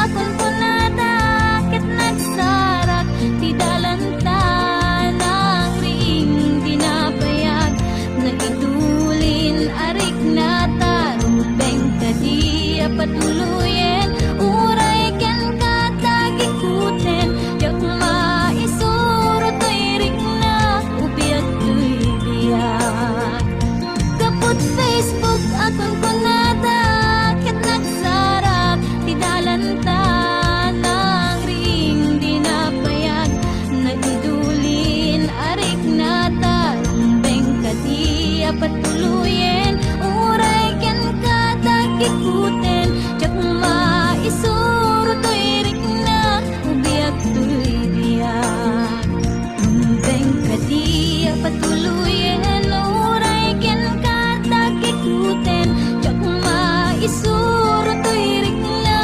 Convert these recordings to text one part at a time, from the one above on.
akon punada ket nagsarak ti dalanta nang ring dinapayag naitulin arik na tarubeng kadi patuluyen uray ken katagikuten jak maisuro to'y rik na ubiyag to'y biyag kaput Facebook akon kunada ket nagsarap ti dalanta nang ring dinapayag naidulin arik na tarumbeng kadi patuluyen uray ken katagikuten jak maisuro to'y rik na ubiyag to'y biyag rumbeng kadi patuluyen uray ken katagikuten jak maisuro to'y rik na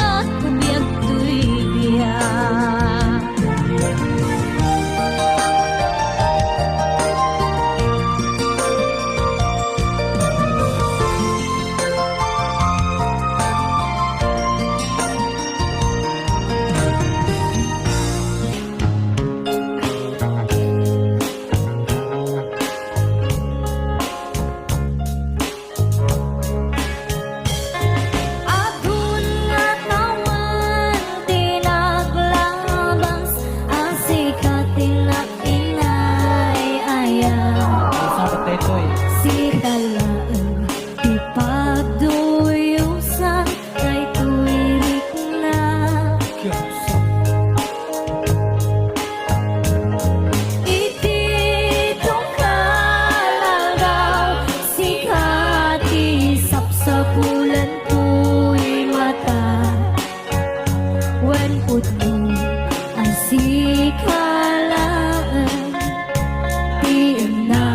ubiyag to'y biyag Adun nga tawan tinaglabas ang sikat tinag-inay-ayaw si talaan ipagduyusan kay tuwirik na ititong kalagaw sikat isapsapulan tu'y mata wen putlo ang sikalaan di na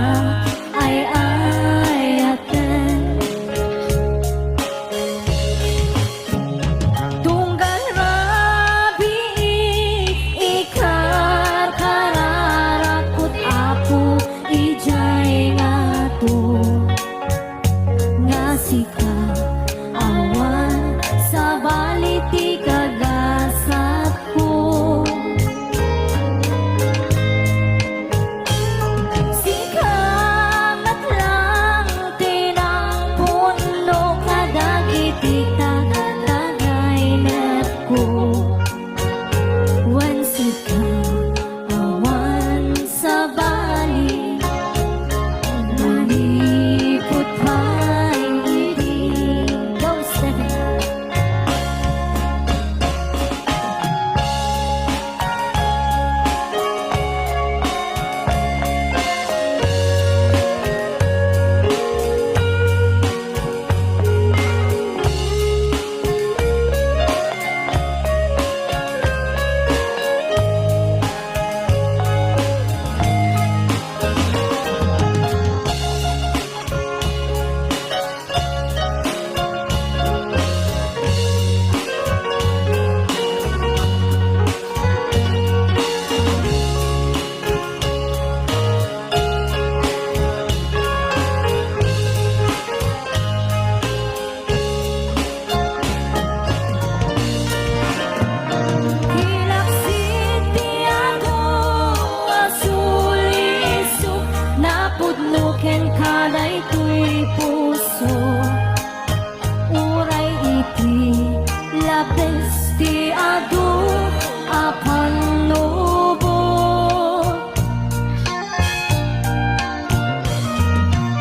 ay ayatan tunggal rabi ikar kararakot apo ijay ngato nga sika awan sa baliti kagasat ko sikamat lang tinangpon no kadagiti tagay net ko wan sika awan sa bali manikot pa'y ibig ghosted Napudnuken kaday tuy puso uray iti labes ti adu apan nubo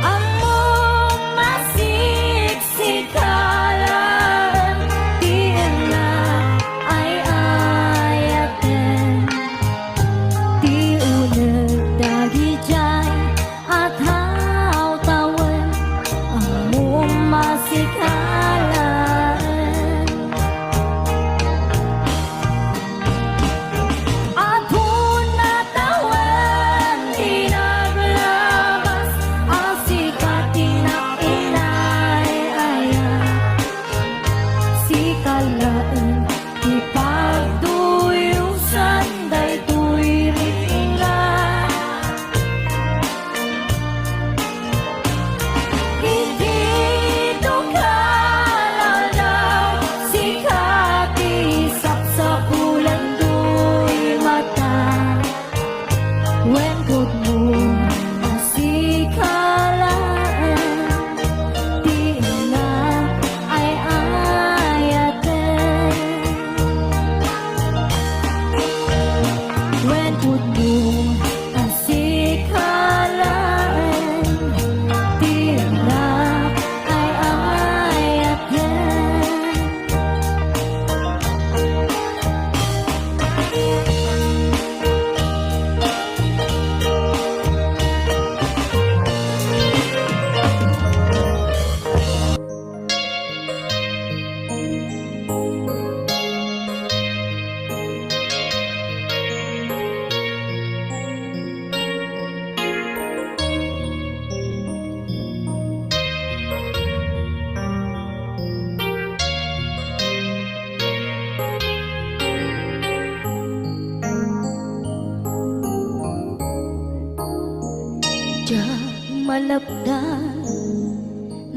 among masiksikalan di na ay ayaten ti uneg dagi jay at hawtawan among masikalan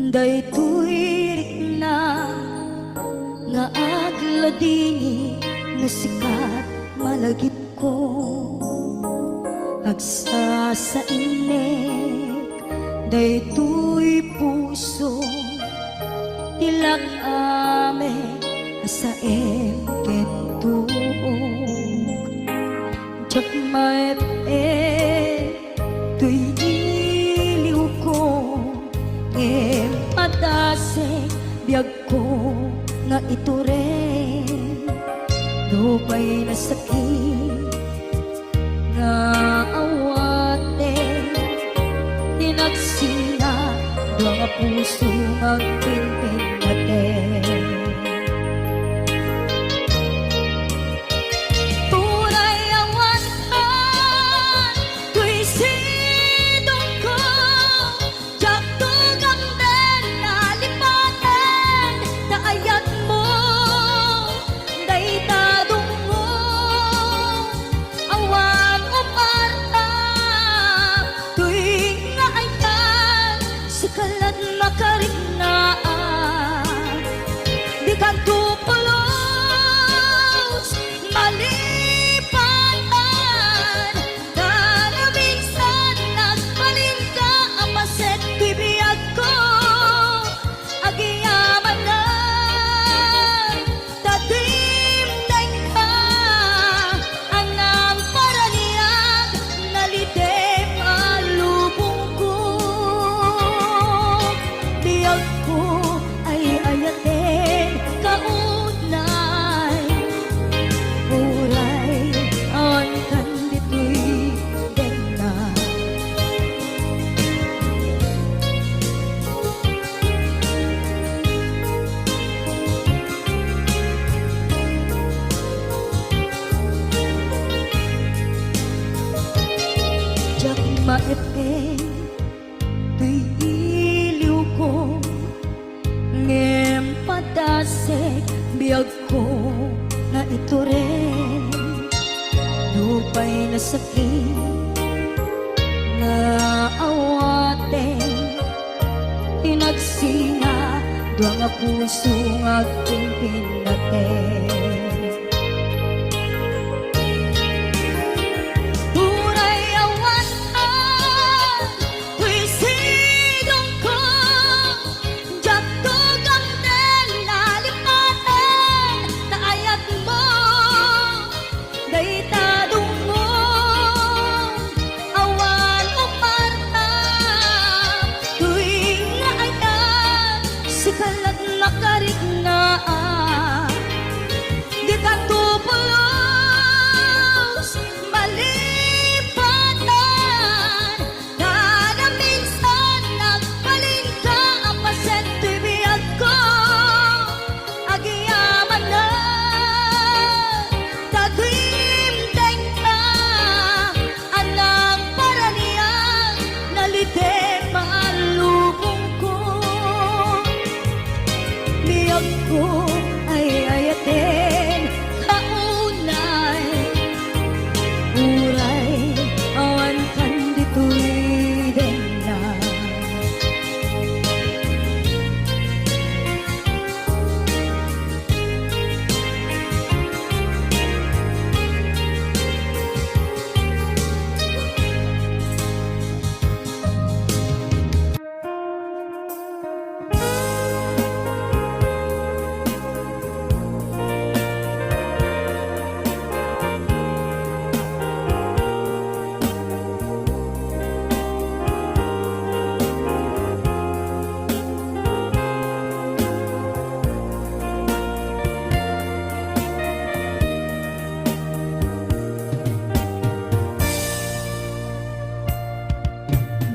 Daytoy rikna nga agla dini nga sikat malagip ko agsa sa inek daytoy puso tilak ame sa emkentuog jak maep tuy iliw ko atase biyag ko nga ito rin dupay na sakit nga awate tinagsina dua nga puso magpinpinate tunay awan ka tuy sidong ko jak tugang den nalipaten naayat mo daytadong mo awan uparta tuy nga ayan sikalat makaringaan di ka tupulos malipatan na minsan nagpaling ka amaset bibiyag ko agiyaman na tatimday ka anang paraniyag nalidem alubong ko biyag ko ay ayaten kaunay uray ang kandito'y dena jak maepeng tuy iliw ko ngem patasek biyag ko na ito rin lupay na sakit na awaten tinagsinga dua nga puso nga pinpinate tunay awan ka tuy sidong ko jak tugang den nalipaten naayat mo daytadong mo awan uparta tuy nga ayan sikalat makarigmaan di ka tupulos malipatan kada minsan nagpaling ka apaset bibiyag ko agiyaman na tagimdeng ka anang paraniyang nalite maalubong ko biyag ko ay ayaten kaunay uray awan kandito'y dena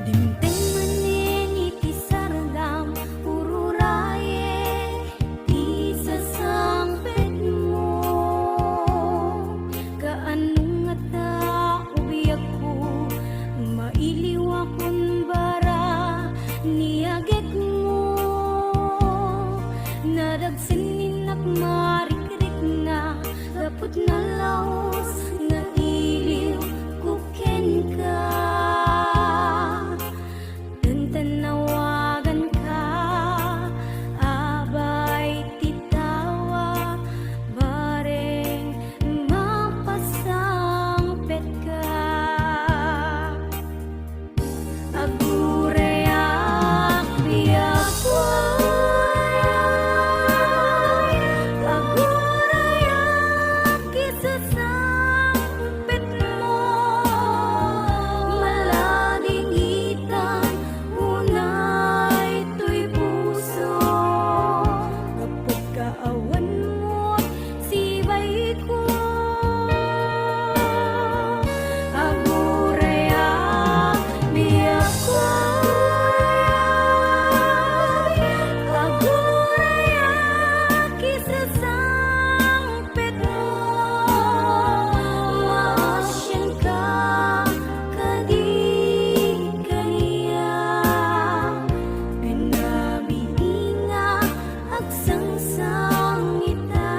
Dimteng manin iti sargam ururaye ti sasampet mo kaanong nga tao biyag ko mailiw akon bara niyagek mo nadagsin nak marikrik na kaput na laos nga iliw kuken ka tanawagan ka awan mo sibay ko aguraya biyak ko aguraya kisah sangpit mo maasyan ka kadi kaniya pinabininga agsangsang ita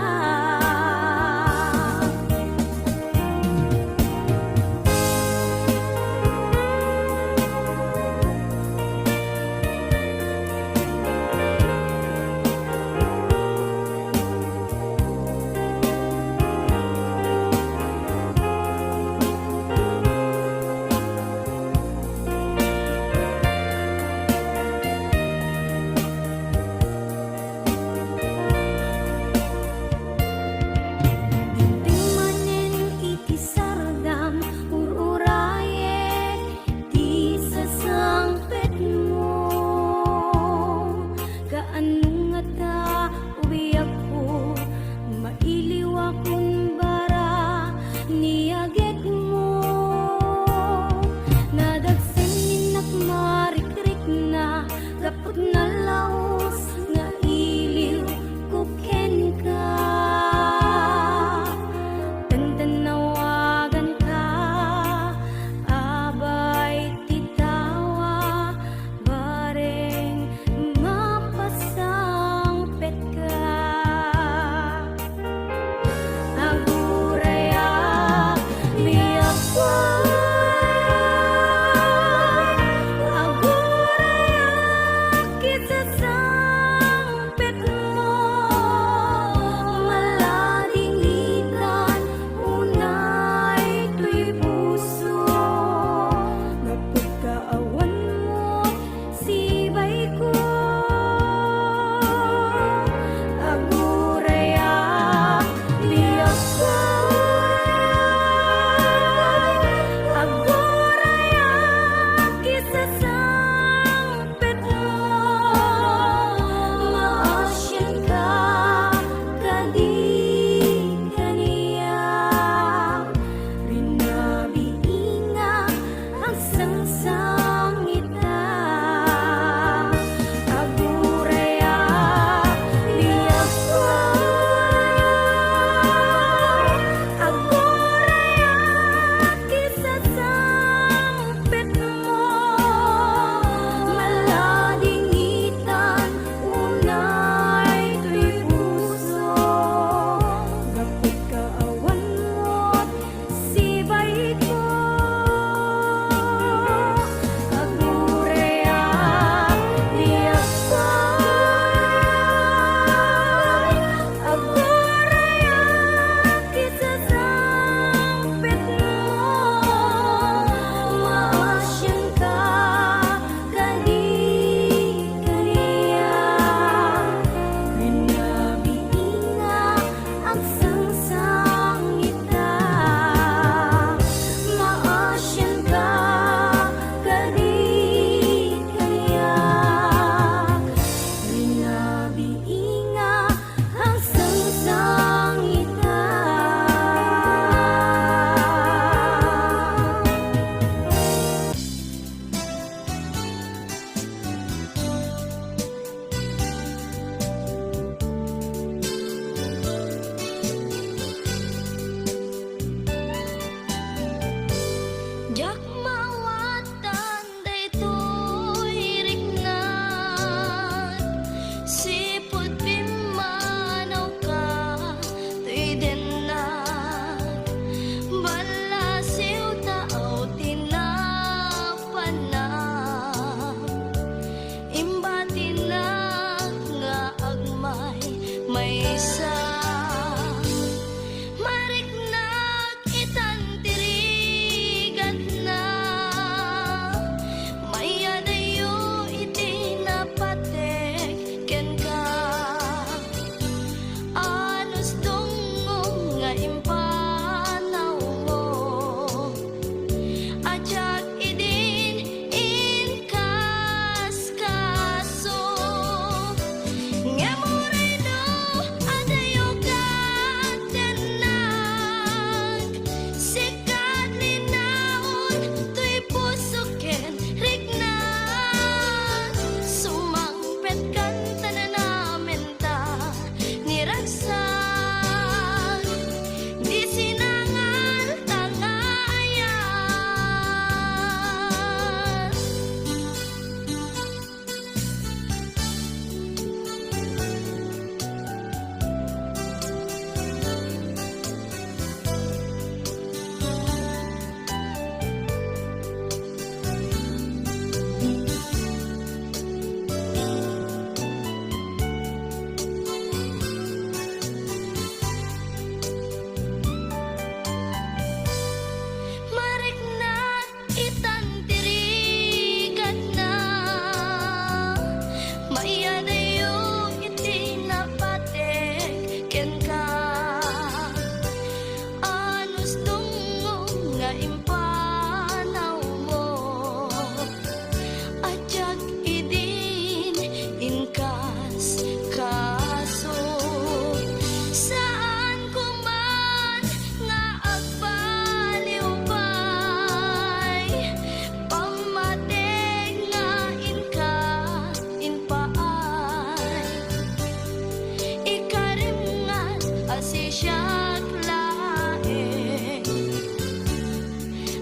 siya lain.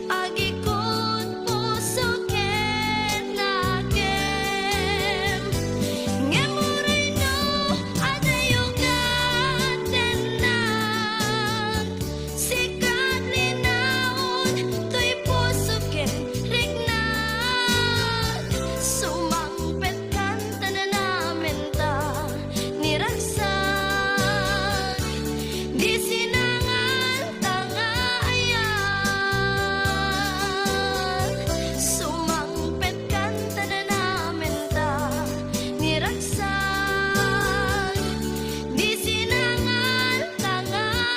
Agikot puso ken nagem. Ngemuray no adayugan tenan. Sikat linaon to'y puso ken rignan. Sumangpet kan tanan ta niragsak. Di sinangan tangayan. Sumangpet kan tanan ta niragsak. Di sinangan tangayan.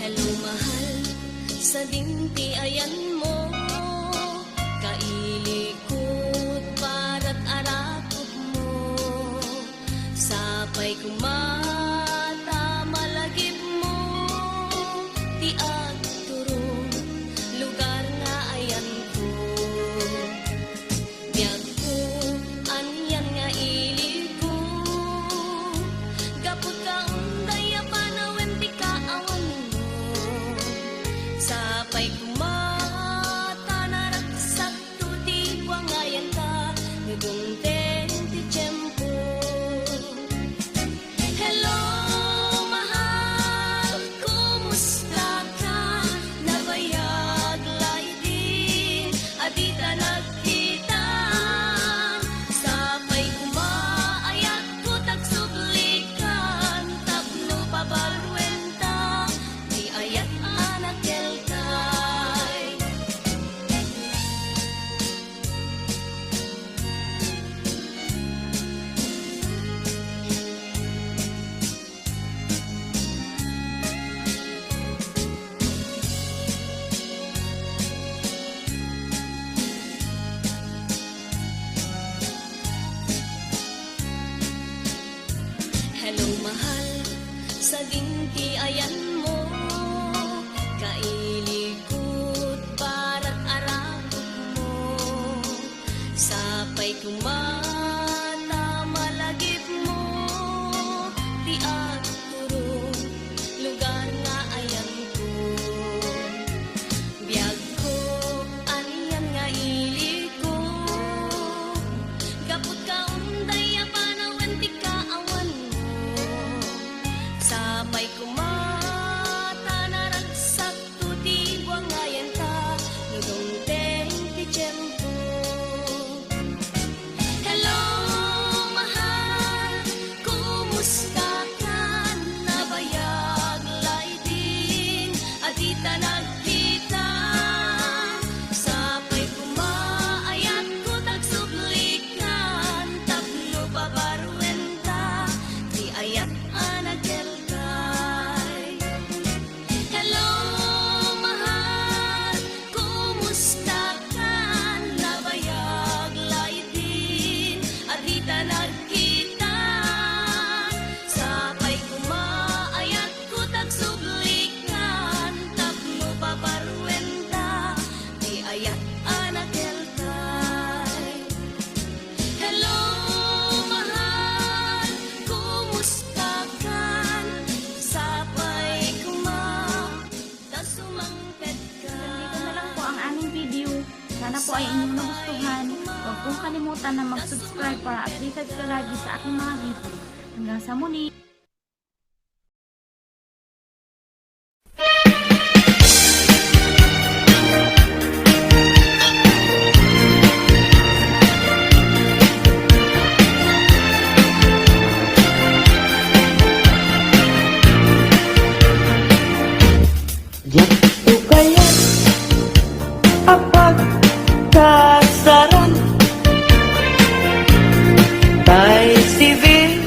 Hello mahal, sa dinti ayan mo. Kailikot para't arakot mo. Sapay kumata malagip mo. Ti agturong lugar nga ayan ko. Biyag ko, anyan nga ilig ko. Gapot ka unday panawen ti kaawan mo. Sapay kumata naragsak to di wangayan ka. Nagungteng ti tiyempo. Hello mahal, kumusta ka? Nabayag laydin, adita nagkita. Sapay kumaayat ko tagsublikan. Tapno pabalwenta, di ayat anak kelkay. Hello mahal, sa dinti ayan mo. Kailikot para't arakot mo. Sapay kumata malagip mo. Ti agturong lugar nga ayan ko. Biyag ko, anyan nga ilig ko. Gapot ka unday panawen ti kaawan mo. Sapay kumata naragsak to di wangayan ta. Nagungteng ti tiyempo. Hello mahal, kumusta ka? Nabayag laydin, adita nagkita. Sapay kumaayat ko tagsublikan. Tapno pabarwenta, di ayat anak kelkay. Hello mahal, kumusta ka? Nabayag laydin, adita nagkita. Sapay kumaayat ko tagsublikan. Tapno pabarwenta, di ayat anak kelkay. Hello mahal, kumusta ka? Sapay kumata sumangpet ka. Dito na lang po ang aming video. Sana po ay inyong nagustuhan. Huwag pong kalimutan na mag-subscribe para updated ka lagi sa aking mga video. Hanggang sa muli! Yakto kaya apag kasaran tay civil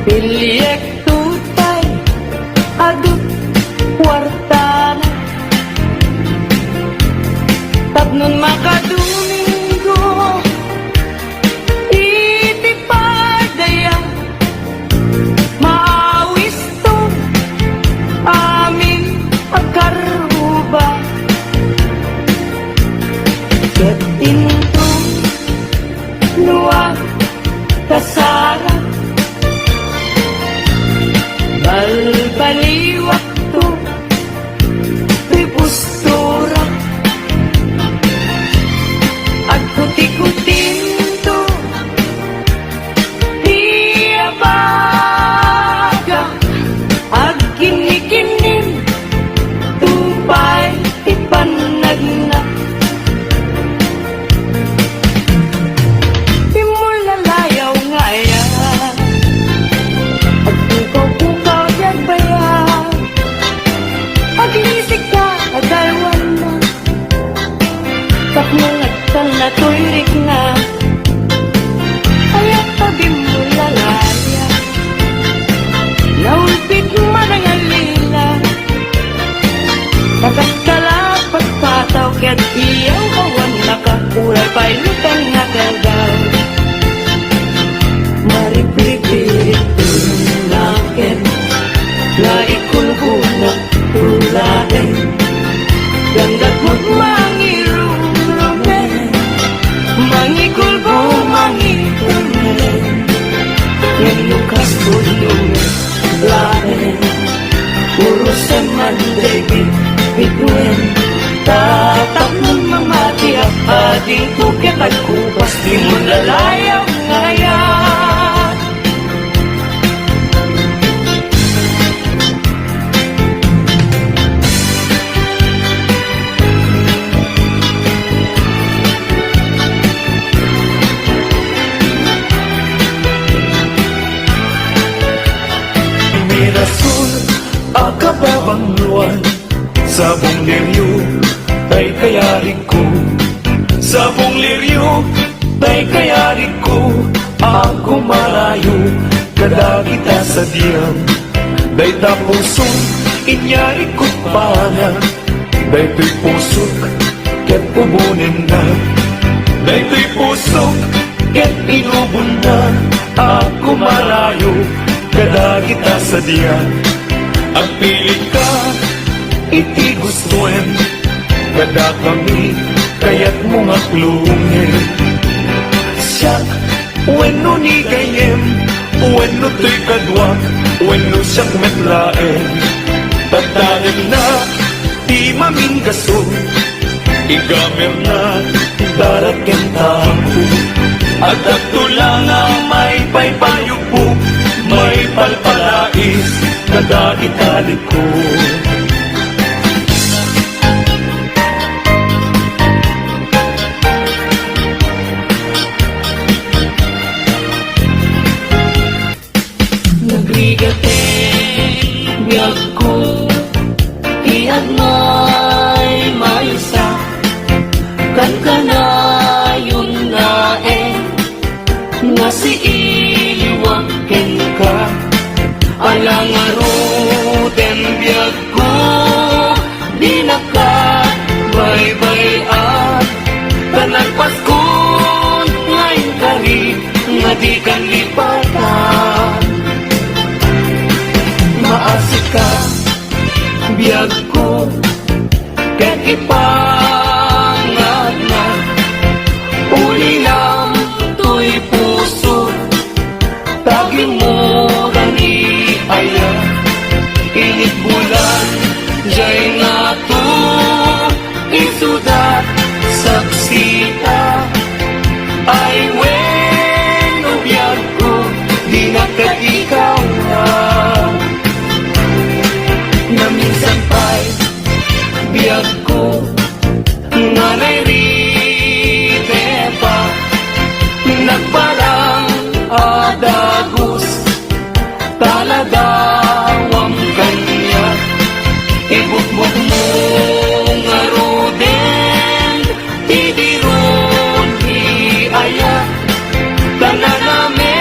Bilyek tutay Adut Wartana Tapnon makadomingo Iti padaya Maawis to Amin akaruba Katinto Nuwa Kasara Balbaliwak to Pipustura At kuti-kutin to Iyabaga Ag kinikinim Tupay ipanagna Imulalayaw ngaya At pukaw-pukaw yan baya Pag-iisig ka adalwan na Kapnangagtan na tuirik na Ayaw tabi mo lalaya Naulpit man ang alila Nakakalapat pataw Kaya't iyaw kawan nakakulay Pa'y lutang nakagaw Maripipirit tunakin Na ikulhunok tulain Gandang mo't mangirurumen Mangikulbo mangirumen Nganukas tulungan lain Puro sa mandegin bituin Tatak ng mamati at ading tukit at kupas Di mo lalayaw ngayon Mirasul, akababang luwan Sabong liryo, tay kayari ko Sabong liryo, tay kayari ko Ako malayo, kada kita sa diyam Day tapusong, inyari ko pana Day to'y pusok, ket pubunin na Day to'y pusok, ket inubon na Ako malayo, kada kita sa diyam Ang pilit ka, iti gustuin Kada kami, kaya't mong aklungin Siyak, weno ni gayem Weno to'y kadwak, weno siyang metlaen Tatangin na, di maminggaso Igamer na, darating tapo At ato lang ang may paypayupo May palpalais, kada italik ko Nagrigateng biyag ko Iyag may maysa Kan ka na yun Nga si iliwakin ka Alang aruten biyag ko Di nakabaybay-at Tanan Paskon ngayon kari Nga di kan lipatan Maasik ka, biyag ko, ket ipangat na Uli lang to'y puso, tagi mo gani aya Init bulan, jay nga to, isudat, saksita Ay weno biyag ko, di na ka ikaw na Na minsan pa'y biyag ko Nga nairite pa Nagparang adagos Taladawang kanya Ibukbuk mo nga roden Tidiron iaya Tananame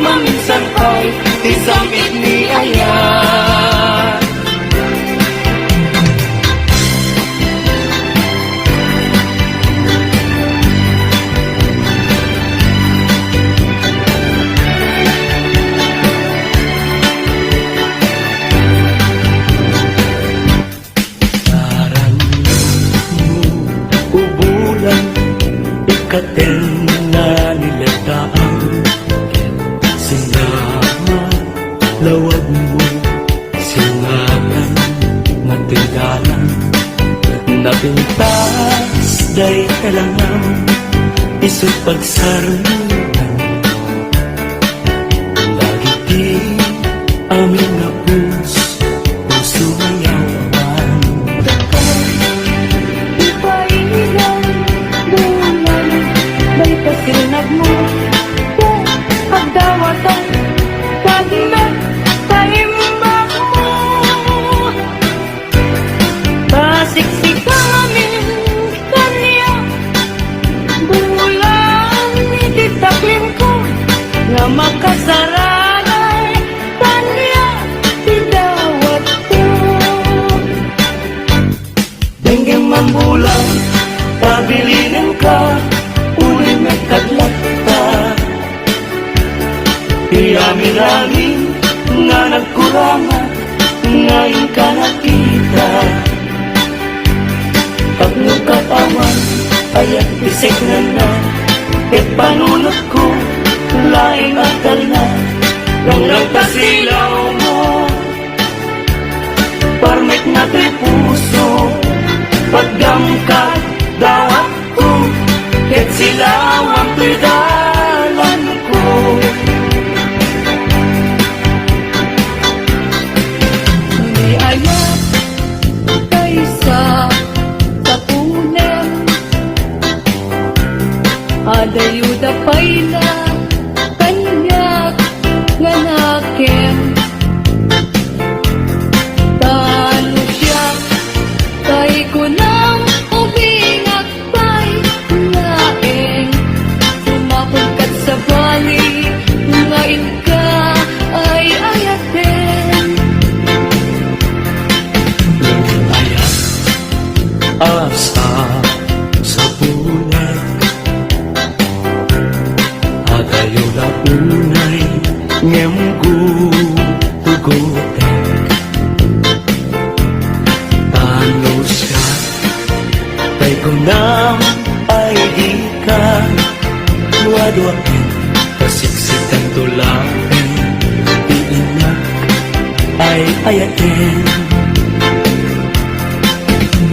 maminsan pa'y Isamit ni Ayan. Ubulan, ikaten na nilataan. Sinama, lawag mo, singalan, natinggalan. Napintas, day kalangan, isut pagsarutan. Dagiti, amin nga puso mayawan. Ipailan, bulan, may pasinag mo. Pagdawatan, paglag, paimbak mo. Pasiksikan amin, kanya, bulan, ititaklin ko, nga makasaranay, kanya, idawat ko. Denggeng mambulang, pabilinin ka, uli nagkadlat ka. Iyami-rami nga nagkurangan, ngayon ka nakita. Pag nagkatawan, ayat bisik na, et panunot ko, laing akal na. Nung nagpasilaw mo, parmit na to'y puso. Pagdamkat, dawat ko, ket silaw ang to'y dalan ko. Di ayat tayo sa tapunan, adayuda pa'y na kanyak nga nakin. Talo siya, kay ko nang ubingak pa'y naeng. Sumapagkat sa bali, ngayon ka ay ayatin. Ayat, asa sa bulag, adayo na unay, ngem gugutek. Talo siya, kay ko nang ay di ka, luwadwain, kasiksikan tulain, iinak ay ayatin.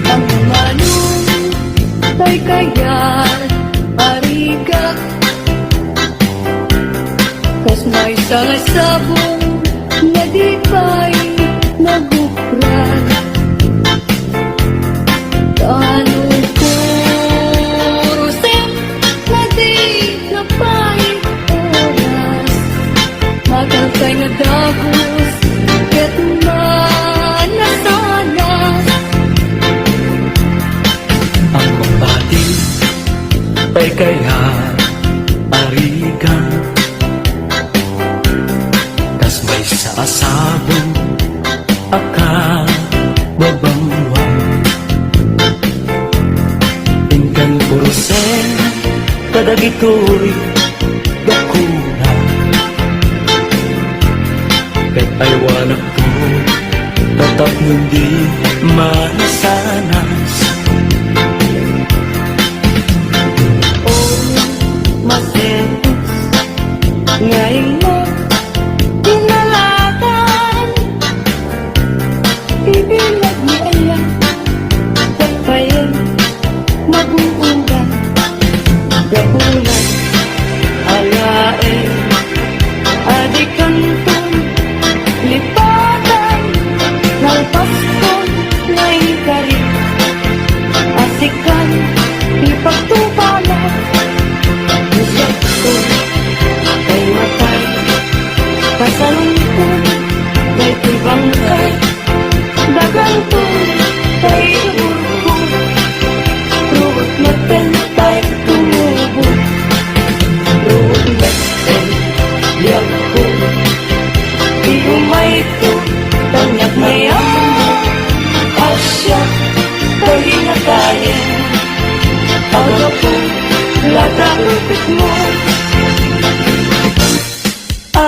Ang manong tay kayan arigak, kas may salasabong na di pa'y nagupran. Tano purusin na di na pa'y oras, magalkay na dagos ket manasanas. Ang kumpati ay kaya arigan, kas may saasabong akababangwang. Ingkan purusen kadagito'y dakuna, ket ay wanak to tatap hindi manasanas. Masentos ngayon mo tinalatan, ibilag ni Ayan, pagpayin maguungan, gapunan, alain, adikantong, lipatan, nalpaskon, ngayon ka rin, asikan, ipagtubalan. Gusto ko ay matay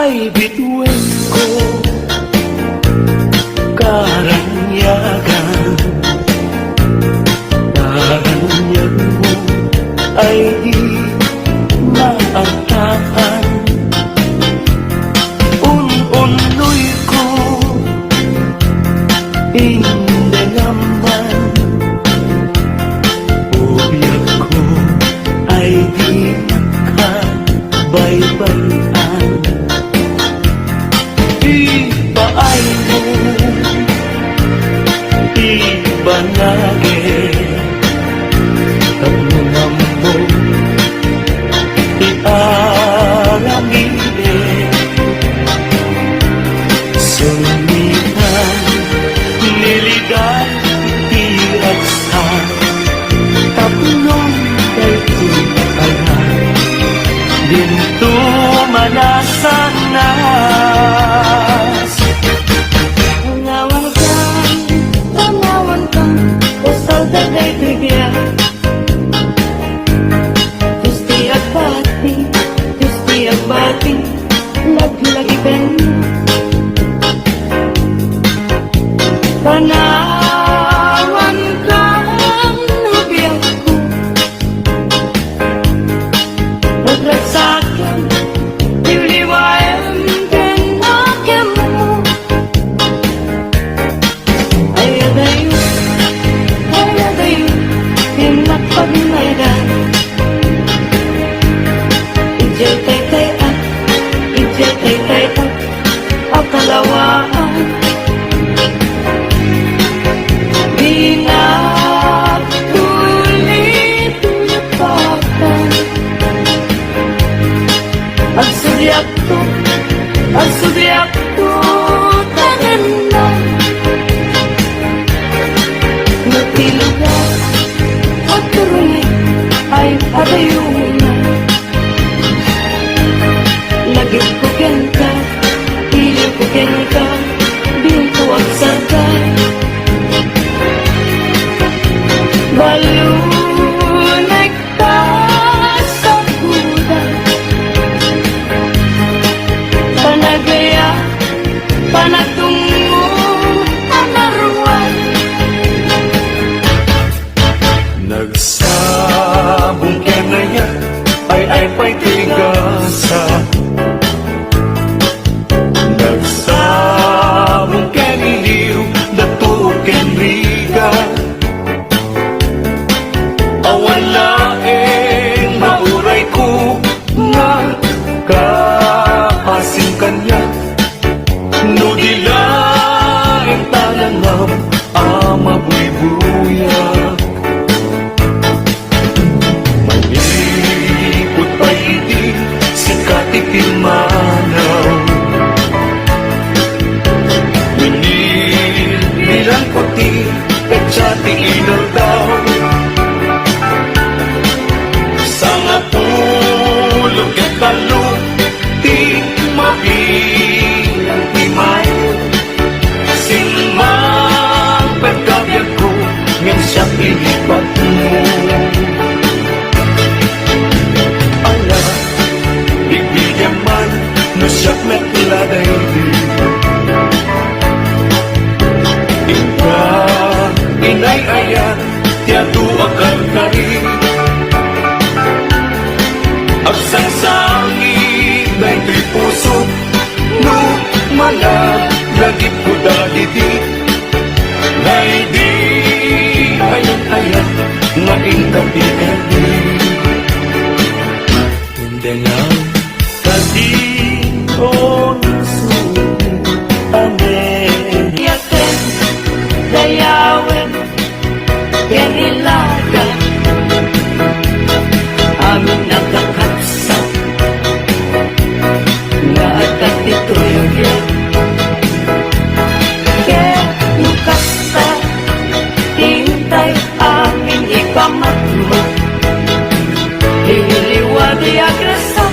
ay bituin ko karanyagan. Karanyan mo ay di maangkaan. Un-unoy ko hindi naman. Uyak ko ay di kabaybayan. Ipaay mo, ibanagi ang mga mo, ialamide. Sumihan, nilidan, iraksan, taplong kay tumalan. Dinto manasanas. Tanawan ka, usal daday trivia. Justi at bati, lag-lagi ben. Tanawan ka, nabiyang ko. Nagragsakan, liwliwayan, kinakyan mo. Ayadayo, pinakpagmaydan. Ijay tay at, ang kalawaan. Pinatulit lupakan. Ang sudyak to, tanan na. Nagtilugan at turuni ay adayunan na. Lagip ko ka, piling ko ka, binto ang sagay. Balunay ka sa kuda, panagaya, panagtungo, panaruan. Nagsabong kenaya ay pa'y tigasa. Nagsabong keniliw dato kenriga. Awan laeng mauray ko nga kahasim kanya. No dilaeng talangam ama buy-buya. Malipot pa hindi sa katipimanaw. Nilang puti at siyati inaw daw. Sana tulog at talo, di mabinang timayo. Sinmang pagkabiyag ko, ngayon siya pilipat mo. Ala, bibigyan man, no siya metladay di. Ika, inay-ayan, tiyado akal karin. Absang-sangit na ito'y puso, no malagip ko daliti. Ngay di ayan-ayan, ngaing kapi-kapi. Hindi lang katikon sulit, amen. Yakin, dayawin, kanilagan. Amin nakakapsat na agad ito'y agad. Kaya lukasta, hintay amin ipamatma. Hiliwadi agresak,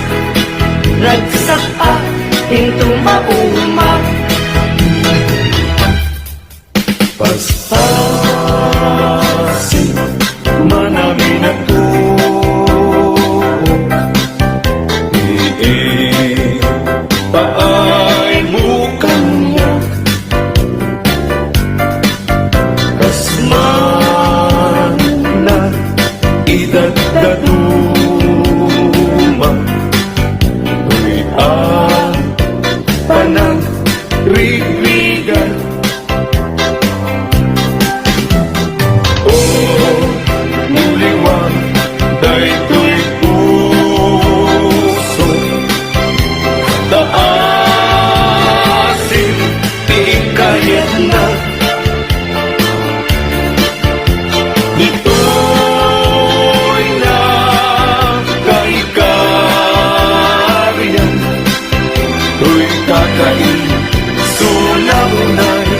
ragsak ating tumauma. Paspasin manami na to. paay mo kanya kasman na idagdaduma tuwian panagrigligan o muliwan daytoy puso taasin di kayat na ito'y nakaikaryan to'y kakain sunaw na'y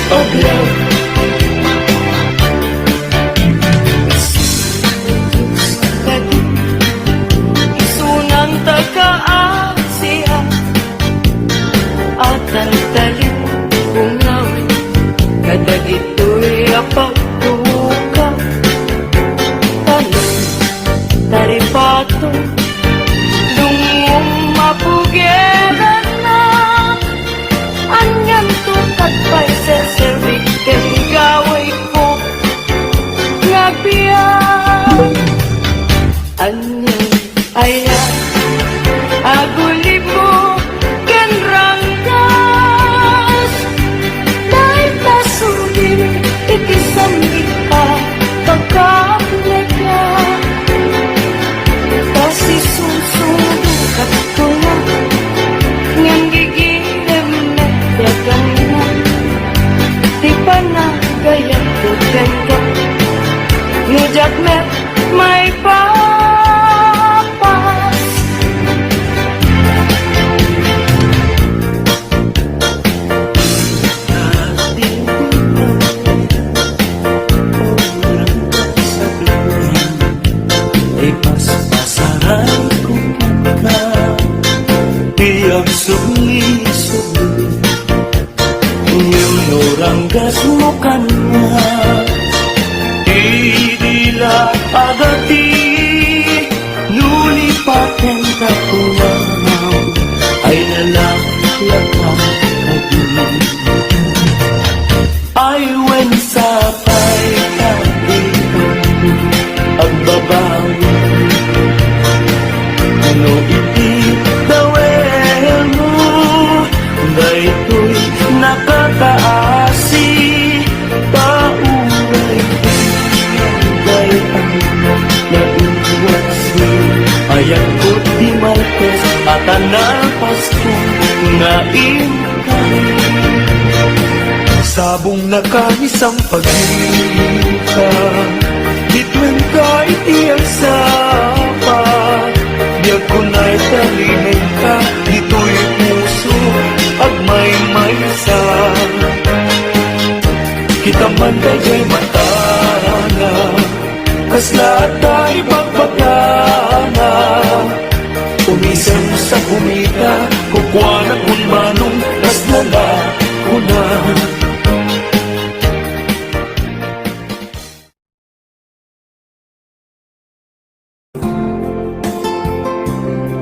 pagyaw Isunang taga-Asia at ang talim bungaw kada dito'y apagtuka tanong taripato dungong mapugeran na anyan tukat pa'y serservik ken gaway ko ngagbiyan anyan ayan aguli mo ken ranggas dahil tasubin ikisamit pa pagkaplega kasi susukat ko na ngang gigilem na dagang na di pa na gaya ko ganda ngujat met may papas Ipaspasaray ko ka Tiyag sugli-sugli Ngayong noranggas mo ka na Idila agati Nulipaten ka puwanaw Ay nalaklatang kabili Ay when sapay ka dito Ang babawi Ano iti dawel mo Daytoy nakataasi Pauray Day ang naiwasi Ayan ko di Marcos At anal Pasko Na ingkay Sabong nakanisang pagkita Ditwen ka itiyang sapa Biyag ko na'y talinay ka Dito'y puso Ag may maysa Kita man kaya'y matana Kas lahat tayo pagpagana Umisan sa kumita Kukwa na kung manong Kas lala ko na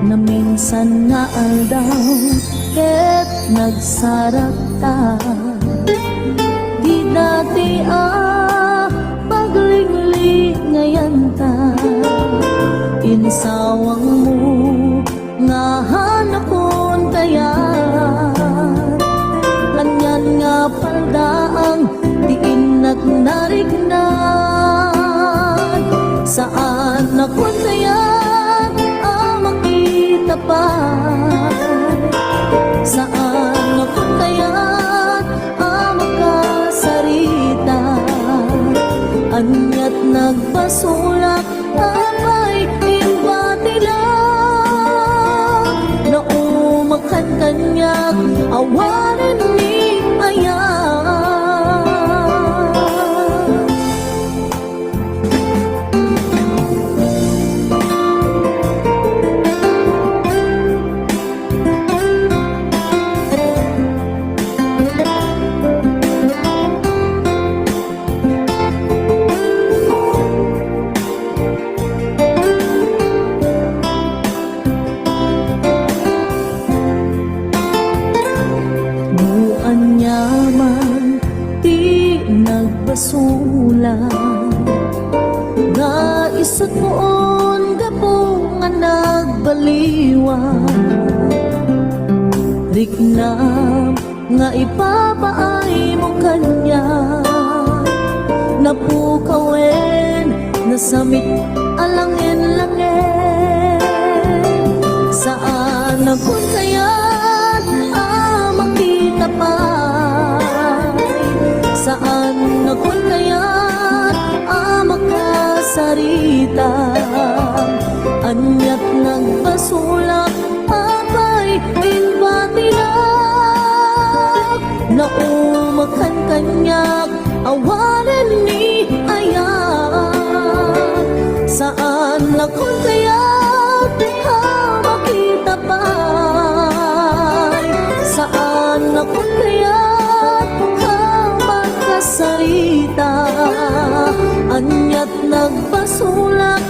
Na minsan nga aldaw ket nagsarak ta di dati paglingli ngayon ta insawang mo nga hanapon kaya lanyan nga paldaang diin nagnarignan saan ako tayan makita pa saan ako tayan makasarita anyat nagpasulak apay imbati lang na umakan kanyak awarin ni ayan Liknam nga ipapaay mo kanya, napukawen nasamit alangin-langin. Saan akong kaya't makita pa? Saan akong kaya't makasarita? Anyat nagpasulak apay inbatinag, naumakan kanyak awanan ni ayan. Saan akong kaya't makita pa? Saan akong kaya't makasarita? Anyat nagpasulak